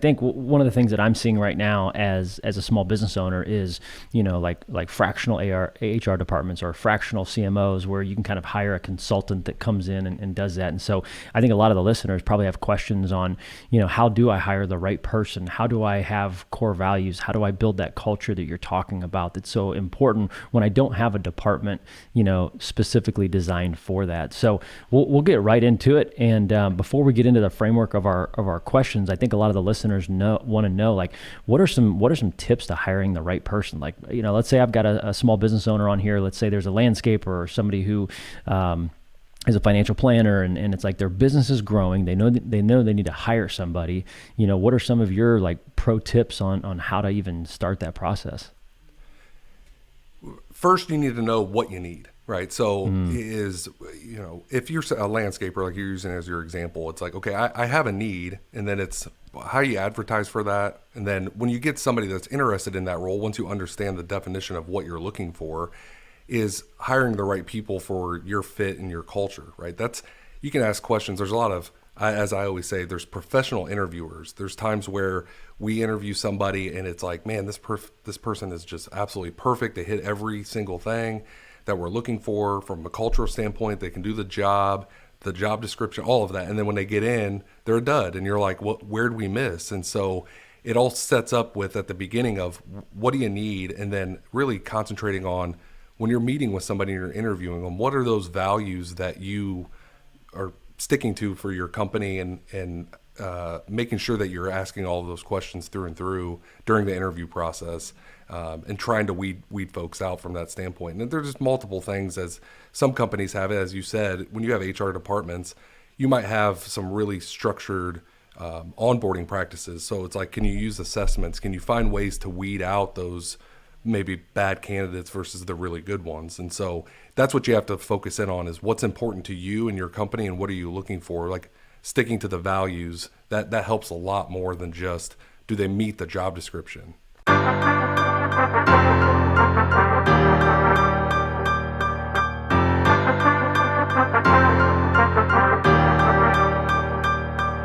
I think one of the things that I'm seeing right now as a small business owner is, like fractional HR departments or fractional CMOs where you can kind of hire a consultant that comes in and does that. And so I think a lot of the listeners probably have questions on, how do I hire the right person? How do I have core values? How do I build that culture that you're talking about that's so important when I don't have a department, specifically designed for that? So we'll get right into it. And before we get into the framework of our questions, I think a lot of the listeners want to know, like, what are some tips to hiring the right person? Like, let's say I've got a small business owner on here. Let's say there's a landscaper or somebody who is a financial planner, and it's like their business is growing. They know they need to hire somebody. What are some of your like pro tips on how to even start that process? First, you need to know what you need, right? So if you're a landscaper, like you're using as your example, it's like, okay, I have a need, and then it's how you advertise for that. And then when you get somebody that's interested in that role, once you understand the definition of what you're looking for, is hiring the right people for your fit and your culture, right? You can ask questions. There's a lot of, as I always say, there's professional interviewers. There's times where we interview somebody and it's like, man, this person is just absolutely perfect. They hit every single thing that we're looking for from a cultural standpoint. They can do the job description, all of that. And then when they get in, they're a dud. And you're like, where'd we miss? And so it all sets up with, at the beginning of, what do you need? And then really concentrating on, when you're meeting with somebody and you're interviewing them, what are those values that you are sticking to for your company, and making sure that you're asking all of those questions through and through during the interview process, and trying to weed folks out from that standpoint. And there's just multiple things, as some companies have it. As you said, when you have HR departments, you might have some really structured onboarding practices. So it's like, can you use assessments? Can you find ways to weed out those maybe bad candidates versus the really good ones? And so that's what you have to focus in on, is what's important to you and your company, and what are you looking for? Like, sticking to the values, that helps a lot more than just, do they meet the job description?